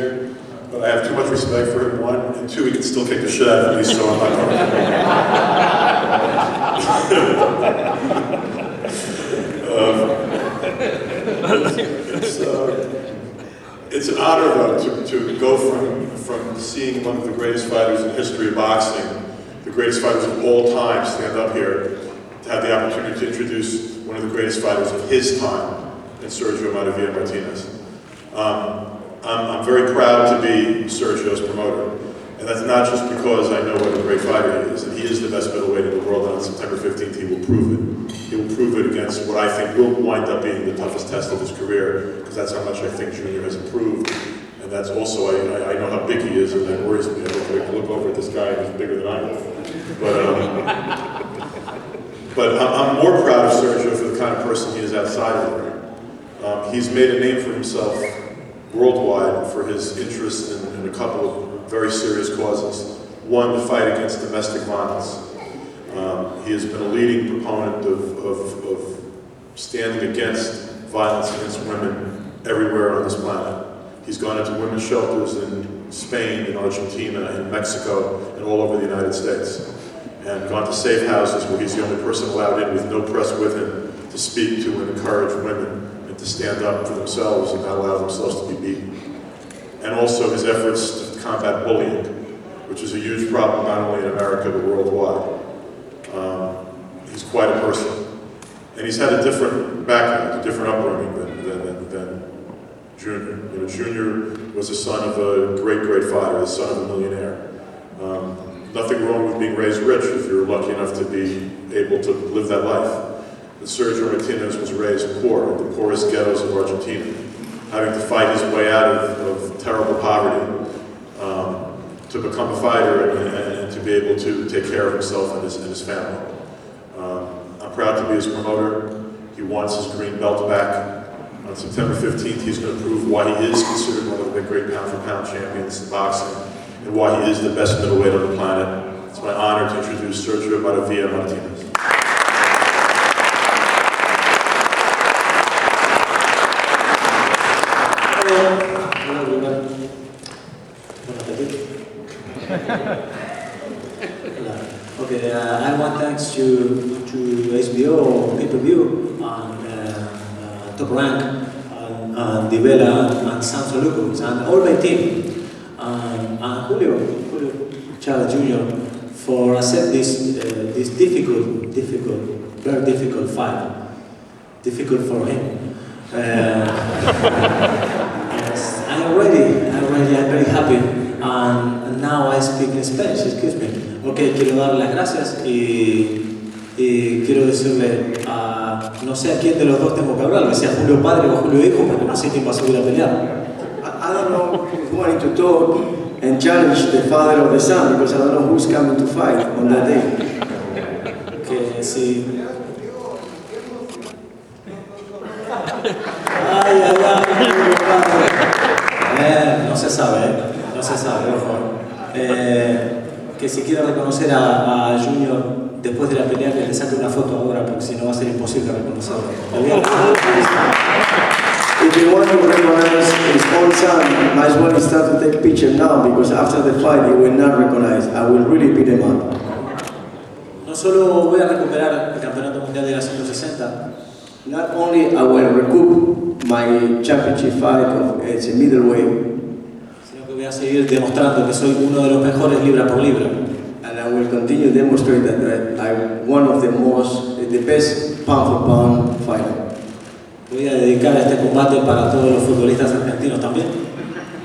senior, but I have too much respect for him, one, and two, he can still kick the shit out of me, so I'm not going it's an honor, though, to go from seeing one of the greatest fighters in history of boxing, the greatest fighters of all time, stand up here, to have the opportunity to introduce one of the greatest fighters of his time, in Sergio Maravilla Martinez. I'm very proud to be Sergio's promoter, and that's not just because I know what a great fighter he is, and he is the best middleweight in the world, and on September 15th he will prove it. He will prove it against what I think will wind up being the toughest test of his career, because that's how much I think Junior has improved, and that's also, I know how big he is, and that worries me. I look over at this guy who's bigger than I am. But I'm more proud of Sergio for the kind of person he is outside of the ring. He's made a name for himself worldwide for his interest in a couple of very serious causes. One, the fight against domestic violence. He has been a leading proponent of standing against violence against women everywhere on this planet. He's gone into women's shelters in Spain, in Argentina, in Mexico, and all over the United States. And gone to safe houses where he's the only person allowed in with no press with him to speak to and encourage women and to stand up for themselves and not allow themselves to be beaten. And also his efforts to combat bullying, which is a huge problem not only in America but worldwide. He's quite a person. And he's had a different background, a different upbringing than Junior. You know, Junior was the son of a great fighter, the son of a millionaire. Nothing wrong with being raised rich if you're lucky enough to be able to live that life. But Sergio Martinez was raised poor, in the poorest ghettos of Argentina, having to fight his way out of terrible poverty to become a fighter and to be able to take care of himself and his family. I'm proud to be his promoter. He wants his green belt back. On September 15th, he's going to prove why he is considered one of the great pound-for-pound champions in boxing, and why he is the best middleweight on the planet. It's my honor to introduce Sergio Maravilla Martinez. Hello everyone. Okay, I want thanks to HBO, Pay-Per-View, and Top Rank, and Divela, and Sanso Lucas, and all my team. And Julio Chavez Jr. for accept this difficult, very difficult fight. Difficult for him. Yes, I'm very happy. And now I speak in Spanish, excuse me. Okay, quiero dar las gracias y quiero decirle a, no sé a quién de los dos tengo que hablar, si a Julio padre o a Julio hijo, porque no sé quién va a subir a pelear. I don't know who's wanting to talk and challenge the father or the son, because I don't know who's coming to fight on that day. Que si... Ay, no se sabe, ojo. Que si quiere reconocer a Junior después de la pelea, que le saque una foto ahora, porque si no va a ser imposible reconocerlo. If you want to recognize his own son, might as well start to take picture now, because after the fight he will not recognize. I will really beat him up. No solo voy a recuperar el campeonato mundial de la 160. Not only I will recoup my championship fight as a middleweight, sino que voy a seguir demostrando que soy uno de los mejores libra por libra. and I will continue to demonstrate that I'm one of the best pound for pound fighter. Voy a dedicar este combate para todos los futbolistas argentinos también.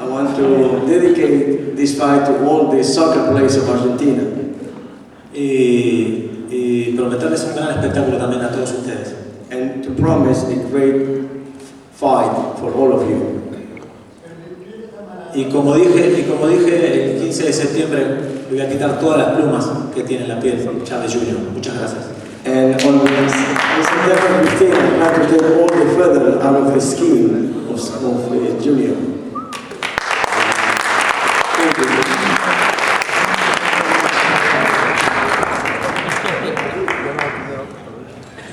I want to dedicate this fight to all the soccer players of Argentina. Y prometerles un gran espectáculo también a todos ustedes. And to promise a great fight for all of you. Y como dije el 15 de septiembre le voy a quitar todas las plumas que tiene en la piel Chávez Jr. Muchas gracias. And on September 15th, I plan to take all the feather out of the skin of Junior. Thank you.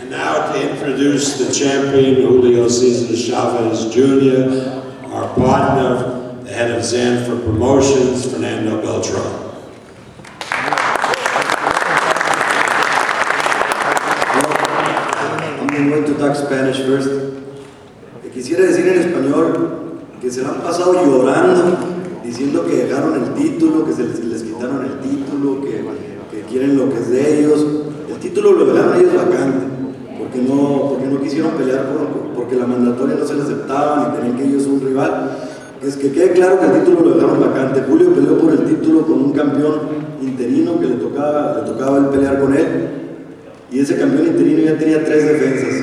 Now to introduce the champion, Julio Cesar Chavez Jr., our partner, the head of Zan for Promotions, Fernando Beltran. I'm going to talk Spanish first. Quisiera decir en español que se la han pasado llorando, diciendo que dejaron el título, que les quitaron el título, que quieren lo que es de ellos. El título lo dejaron ellos vacante, porque no quisieron pelear porque la mandatoria no se le aceptaba ni tenían que ellos un rival. Es que quede claro que el título lo dejaron vacante. Julio peleó por el título con un campeón interino que le tocaba a él pelear con él. Y ese campeón interino ya tenía 3 defensas.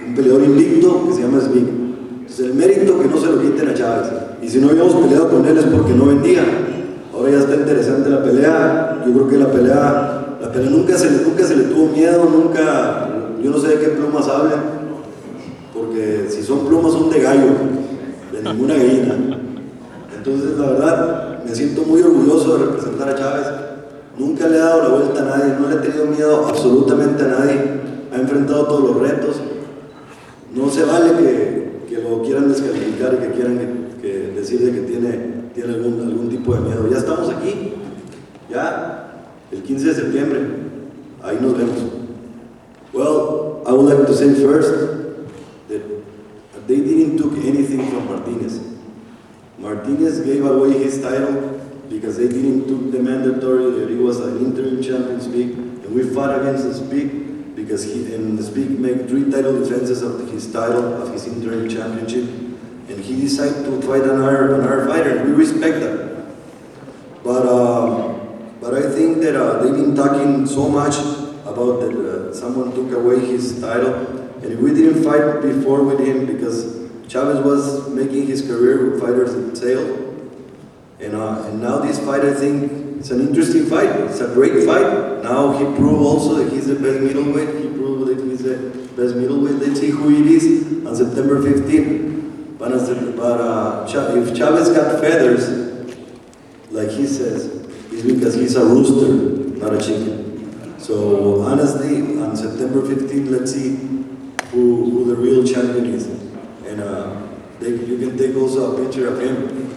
Un peleador invicto que se llama Smith. Entonces el mérito que no se lo quiten a Chávez. Y si no habíamos peleado con él es porque no vendía. Ahora ya está interesante la pelea. Yo creo que la pelea nunca se le tuvo miedo, nunca. Yo no sé de qué plumas hablan. Porque si son plumas son de gallo, de ninguna gallina. Entonces la verdad me siento muy orgulloso de representar a Chávez. Nunca le he dado la vuelta a nadie, no le he tenido miedo absolutamente a nadie. Ha enfrentado todos los retos. No se vale que lo quieran descalificar y que quieran que decirle que tiene algún tipo de miedo. Ya estamos aquí, ya el 15 de septiembre, ahí nos vemos. Well, I would like to say first that they didn't took anything from Martinez. Martinez gave away his title because they didn't took the mandatory, that he was an interim champion Speak, and we fought against the Speak because the Speak made 3 title defenses of his title, of his interim championship, and he decided to fight another fighter, and we respect that. But I think that they've been talking so much about that someone took away his title, and we didn't fight before with him because Chavez was making his career with fighters that sailed. And now this fight, I think, it's an interesting fight. It's a great fight. Now he proved also that he's the best middleweight. He proved that he's the best middleweight. Let's see who it is on September 15th. But if Chavez got feathers, like he says, it's because he's a rooster, not a chicken. So honestly, on September 15th, let's see who the real champion is. And you can take also a picture of him.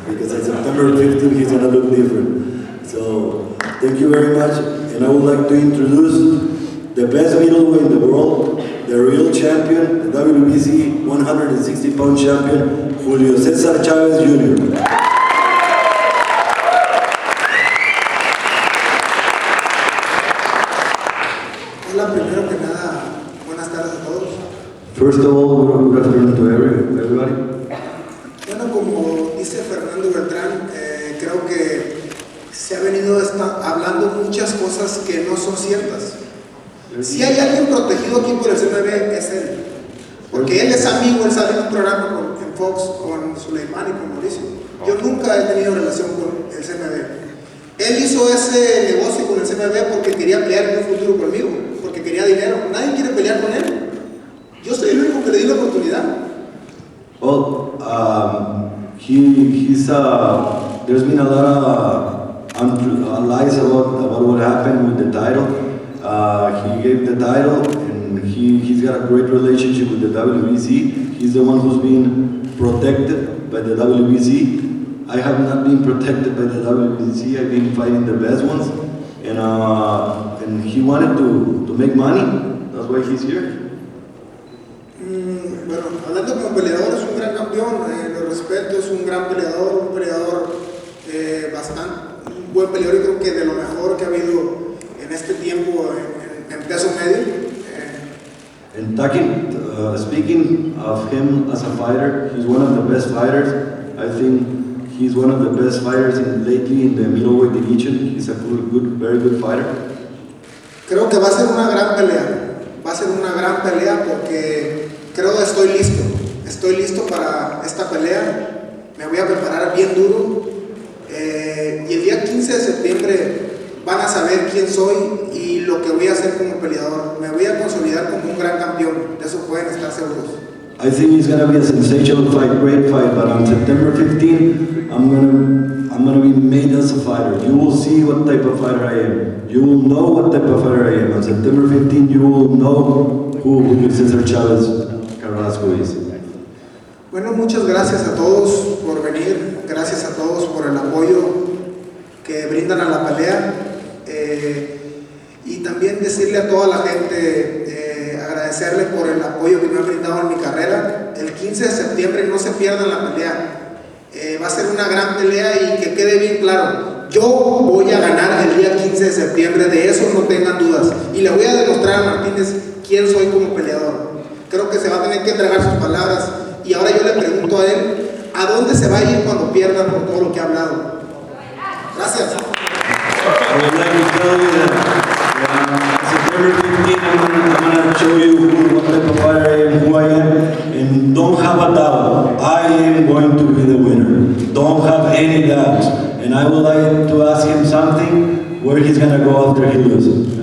Because on September 15th, he's going to look different. So, thank you very much. And I would like to introduce the best middleweight in the world, the real champion, the WBC 160-pound champion, Julio César Chávez Jr. Hola, primero que nada, buenas tardes a todos. First of all, good afternoon to everybody. Bueno, como dice Fernando Beltrán, creo que se ha venido hablando muchas cosas que no son ciertas. Si hay alguien protegido aquí por el CMB es él, porque él es amigo, él sale en un programa en Fox con Suleiman y con Mauricio. Yo nunca he tenido relación con el CMB. Él hizo ese negocio con el CMB porque quería pelear en un futuro conmigo, porque quería dinero. Nadie quiere pelear con él. Yo soy el único que le di la oportunidad. Well, there's been a lot of lies about what happened with the title. He gave the title, and he's got a great relationship with the WBC. He's the one who's been protected by the WBC. I have not been protected by the WBC. I've been fighting the best ones, and he wanted to make money. That's why he's here. Bueno, hablando como peleador, es un gran campeón, lo respeto, es un gran peleador, un buen peleador y creo que de lo mejor que ha habido en este tiempo en peso medio. And speaking of him as a fighter, he's one of the best fighters. I think he's one of the best fighters lately in the middleweight division. He's a very good fighter. Creo que va a ser una gran pelea. Va a ser una gran pelea porque creo que estoy listo. Estoy listo para esta pelea. Me voy a preparar bien duro. Y el día 15 de septiembre van a saber quién soy y lo que voy a hacer como peleador. Me voy a consolidar como un gran campeón. De eso pueden estar seguros. I think it's going to be a sensational fight, great fight, but on September 15th, I'm gonna be made as a fighter. You will see what type of fighter I am. You will know what type of fighter I am. On September 15th, you will know who Julio César Chávez Carrasco is. Bueno, muchas gracias a todos por venir, gracias a todos por el apoyo que brindan a la pelea, y también decirle a toda la gente, agradecerle por el apoyo que me han brindado en mi carrera. El 15 de septiembre no se pierdan la pelea, va a ser una gran pelea y que quede bien claro, yo voy a ganar el día 15 de septiembre, de eso no tengan dudas, y le voy a demostrar a Martínez quién soy como peleador. Creo que se va a tener que entregar sus palabras. Y ahora yo le pregunto a él, ¿a dónde se va a ir cuando pierda por todo lo que ha hablado? Gracias. I would like to tell you that September 15, I'm going to show you what type of fighter I am, who I am, and don't have a doubt, I am going to be the winner. Don't have any doubts. And I would like to ask him something, where he's going to go after he loses.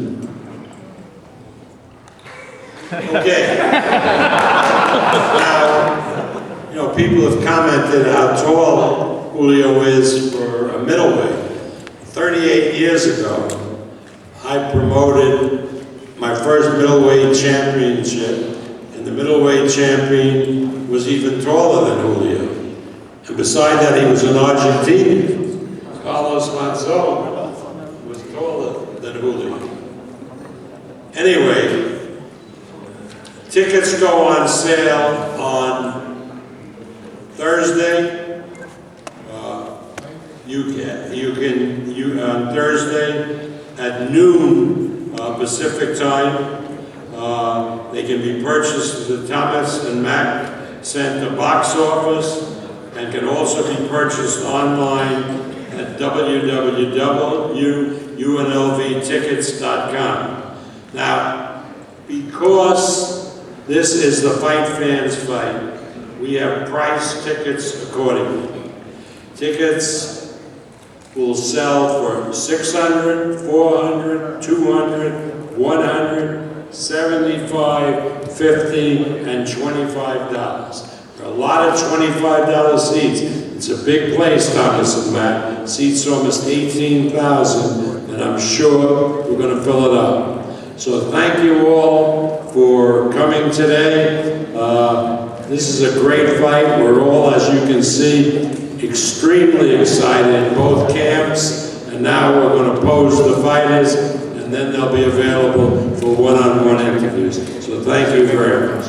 Okay. Now, you know, people have commented how tall Julio is for a middleweight. 38 years ago, I promoted my first middleweight championship, and the middleweight champion was even taller than Julio. And beside that, he was an Argentinian. Carlos Monzon was taller than Julio. Anyway, tickets go on sale on Thursday. On Thursday at noon Pacific time. They can be purchased at the Thomas and Mack Center box office, and can also be purchased online at www.unlvtickets.com. Now, because this is the Fight Fans Fight, we have priced tickets accordingly. Tickets will sell for $600, $400, $200, $100, $75, $50, and $25. There are a lot of $25 seats. It's a big place, Thomas and Matt. Seats almost 18,000, and I'm sure we're going to fill it up. So thank you all for coming today. This is a great fight. We're all, as you can see, extremely excited in both camps, and now we're going to pose the fighters, and then they'll be available for one-on-one interviews. So thank you very much.